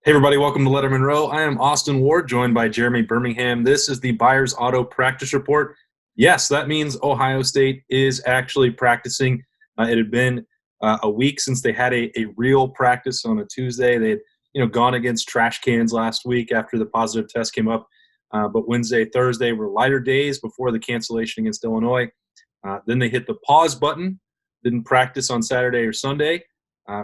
Hey everybody, welcome to Lettermen Row. I am Austin Ward, joined by Jeremy Birmingham. This is the Byers Auto Practice Report. Yes, that means Ohio State is actually practicing. It had been a week since they had a real practice on a Tuesday. They had gone against trash cans last week after the positive test came up. But Wednesday, Thursday were lighter days before the cancellation against Illinois. Then they hit the pause button, didn't practice on Saturday or Sunday,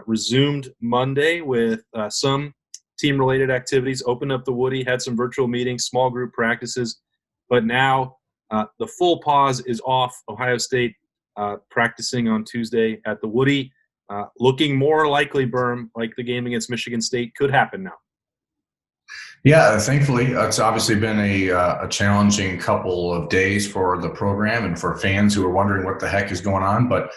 resumed Monday with some team-related activities, opened up the Woody, had some virtual meetings, small group practices. But now the full pause is off. Ohio State practicing on Tuesday at the Woody, looking more likely, Berm, like the game against Michigan State could happen now. Yeah, thankfully, it's obviously been a challenging couple of days for the program and for fans who are wondering what the heck is going on. But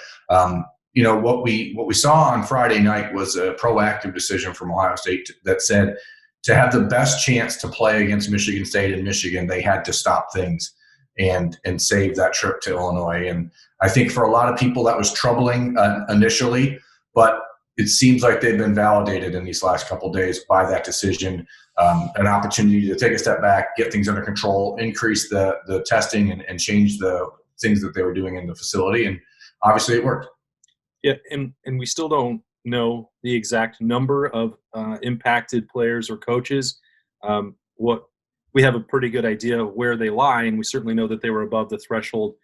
what we saw on Friday night was a proactive decision from Ohio State that said to have the best chance to play against Michigan State and Michigan, they had to stop things and save that trip to Illinois. And I think for a lot of people that was troubling initially, but it seems like they've been validated in these last couple of days by that decision. An opportunity to take a step back, get things under control, increase the testing, and change the things that they were doing in the facility. And obviously it worked. Yeah, and we still don't know the exact number of impacted players or coaches. We have a pretty good idea of where they lie, and we certainly know that they were above the threshold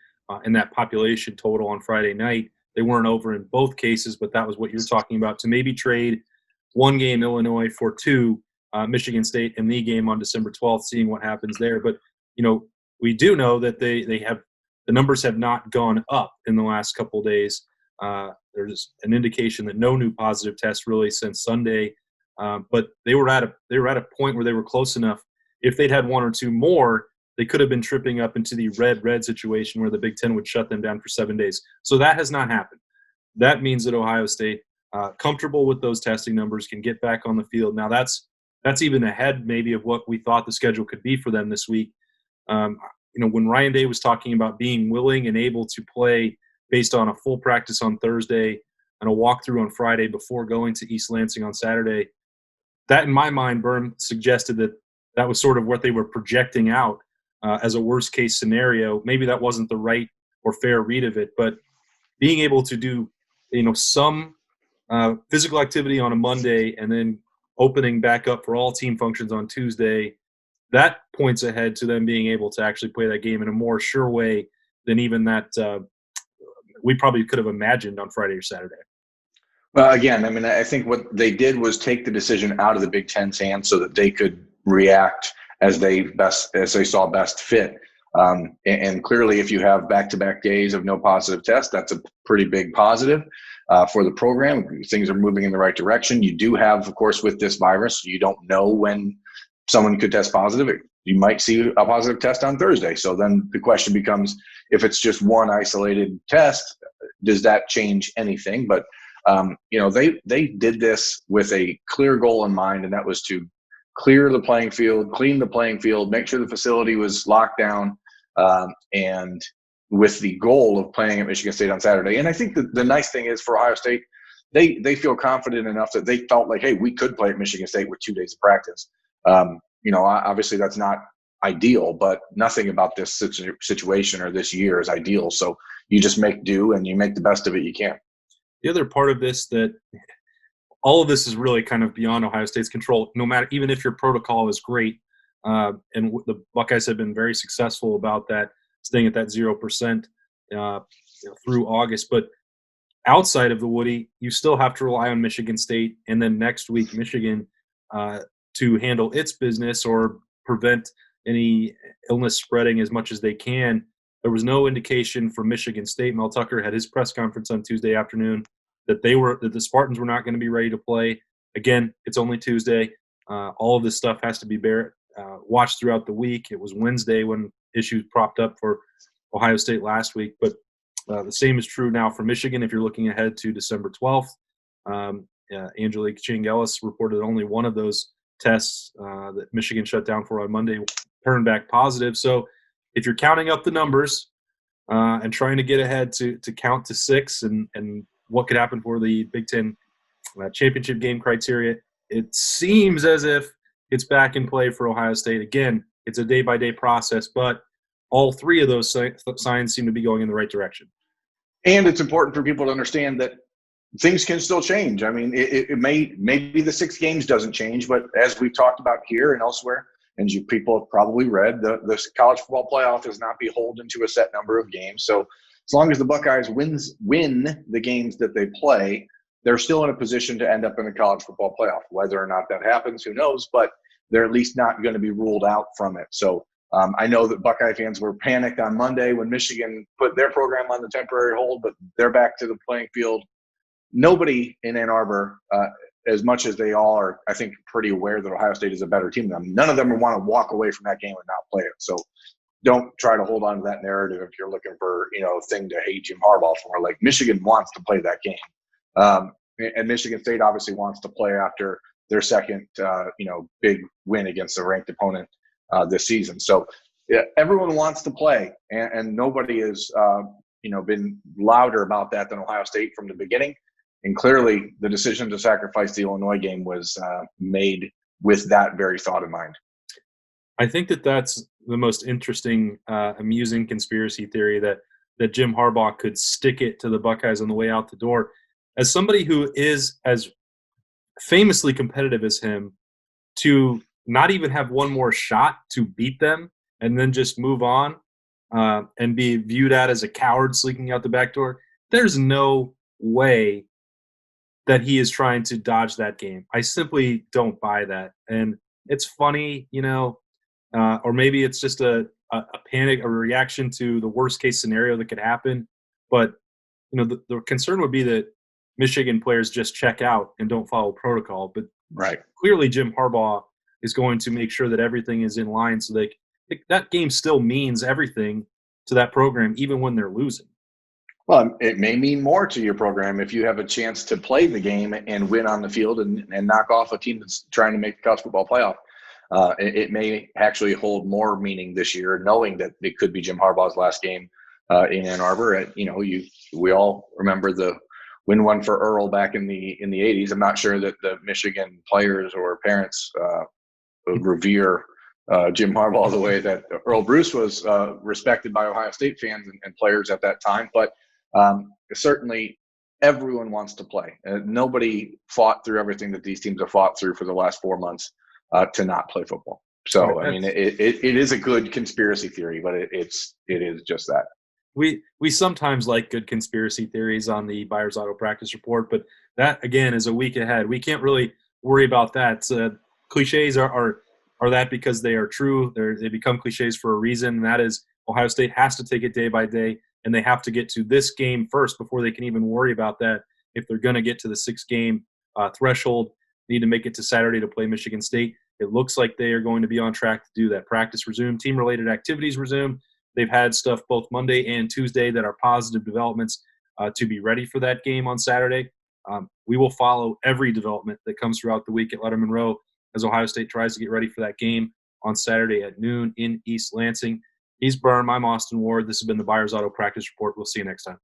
in that population total on Friday night. They weren't over in both cases, but that was what you're talking about, to maybe trade one game Illinois for two Michigan State in the game on December 12th, seeing what happens there. But, we do know that they have – the numbers have not gone up in the last couple of days. There's an indication that no new positive tests really since Sunday, but they were at a point where they were close enough. If they'd had one or two more, they could have been tripping up into the red situation where the Big Ten would shut them down for 7 days. So that has not happened. That means that Ohio State, comfortable with those testing numbers, can get back on the field. Now that's even ahead maybe of what we thought the schedule could be for them this week. When Ryan Day was talking about being willing and able to play based on a full practice on Thursday and a walkthrough on Friday before going to East Lansing on Saturday, that in my mind, Berm, suggested that was sort of what they were projecting out as a worst-case scenario. Maybe that wasn't the right or fair read of it, but being able to do, some physical activity on a Monday and then opening back up for all team functions on Tuesday, that points ahead to them being able to actually play that game in a more sure way than even that we probably could have imagined on Friday or Saturday. Well, again, I think what they did was take the decision out of the Big Ten's hands so that they could react as they saw best fit. And clearly, if you have back-to-back days of no positive test, that's a pretty big positive for the program. Things are moving in the right direction. You do have, of course, with this virus, you don't know when someone could test positive. You might see a positive test on Thursday. So then the question becomes, if it's just one isolated test, does that change anything? But they did this with a clear goal in mind, and that was to clear the playing field, clean the playing field, make sure the facility was locked down, and with the goal of playing at Michigan State on Saturday. And I think the nice thing is for Ohio State, they feel confident enough that they felt like, hey, we could play at Michigan State with 2 days of practice. Obviously that's not ideal, but nothing about this situation or this year is ideal. So you just make do and you make the best of it you can. The other part of this, that all of this is really kind of beyond Ohio State's control, no matter, even if your protocol is great. And the Buckeyes have been very successful about that, staying at that 0% through August. But outside of the Woody, you still have to rely on Michigan State, and then next week Michigan to handle its business or prevent any illness spreading as much as they can. There was no indication from Michigan State. Mel Tucker had his press conference on Tuesday afternoon that the Spartans were not going to be ready to play. Again, it's only Tuesday. All of this stuff has to be watched throughout the week. It was Wednesday when issues propped up for Ohio State last week, but the same is true now for Michigan. If you're looking ahead to December 12th, Angelique Ching-Ellis reported only one of those tests that Michigan shut down for on Monday turned back positive. So if you're counting up the numbers and trying to get ahead to count to 6 and what could happen for the Big Ten championship game criteria, it seems as if it's back in play for Ohio State. Again, it's a day-by-day process, but all three of those signs seem to be going in the right direction. And it's important for people to understand that things can still change. I mean, maybe the 6 games doesn't change, but as we've talked about here and elsewhere, and people have probably read, the college football playoff is not beholden to a set number of games. So as long as the Buckeyes win the games that they play, they're still in a position to end up in the college football playoff. Whether or not that happens, who knows? But they're at least not going to be ruled out from it. So I know that Buckeye fans were panicked on Monday when Michigan put their program on the temporary hold, but they're back to the playing field. Nobody in Ann Arbor, as much as they all are, I think, pretty aware that Ohio State is a better team than them, none of them want to walk away from that game and not play it. So don't try to hold on to that narrative if you're looking for, a thing to hate Jim Harbaugh for. Like, Michigan wants to play that game. And Michigan State obviously wants to play after their second, big win against a ranked opponent this season. So yeah, everyone wants to play, and nobody has, been louder about that than Ohio State from the beginning. And clearly the decision to sacrifice the Illinois game was made with that very thought in mind. I think that's the most interesting, amusing conspiracy theory, that Jim Harbaugh could stick it to the Buckeyes on the way out the door. As somebody who is as famously competitive as him, to not even have one more shot to beat them and then just move on and be viewed as a coward sneaking out the back door, there's no way that he is trying to dodge that game. I simply don't buy that. And it's funny, or maybe it's just a panic, a reaction to the worst case scenario that could happen. But, the concern would be that Michigan players just check out and don't follow protocol. But right, clearly Jim Harbaugh is going to make sure that everything is in line so that game still means everything to that program, even when they're losing. Well, it may mean more to your program if you have a chance to play the game and win on the field and knock off a team that's trying to make the college football playoff. It may actually hold more meaning this year, knowing that it could be Jim Harbaugh's last game in Ann Arbor. We all remember the win one for Earl back in the 80s. I'm not sure that the Michigan players or parents would revere Jim Harbaugh the way that Earl Bruce was respected by Ohio State fans and players at that time. But certainly everyone wants to play. Nobody fought through everything that these teams have fought through for the last 4 months to not play football. So, I mean, it is a good conspiracy theory, but it is just that. We sometimes like good conspiracy theories on the Byers Auto Practice Report, but that, again, is a week ahead. We can't really worry about that. Cliches are that because they are true. They become cliches for a reason, and that is Ohio State has to take it day by day, and they have to get to this game first before they can even worry about that. If they're going to get to the 6-game threshold, they need to make it to Saturday to play Michigan State. It looks like they are going to be on track to do that. Practice resume, team-related activities resume. They've had stuff both Monday and Tuesday that are positive developments to be ready for that game on Saturday. We will follow every development that comes throughout the week at Lettermen Row as Ohio State tries to get ready for that game on Saturday at noon in East Lansing. He's Byrne. I'm Austin Ward. This has been the Byers Auto Practice Report. We'll see you next time.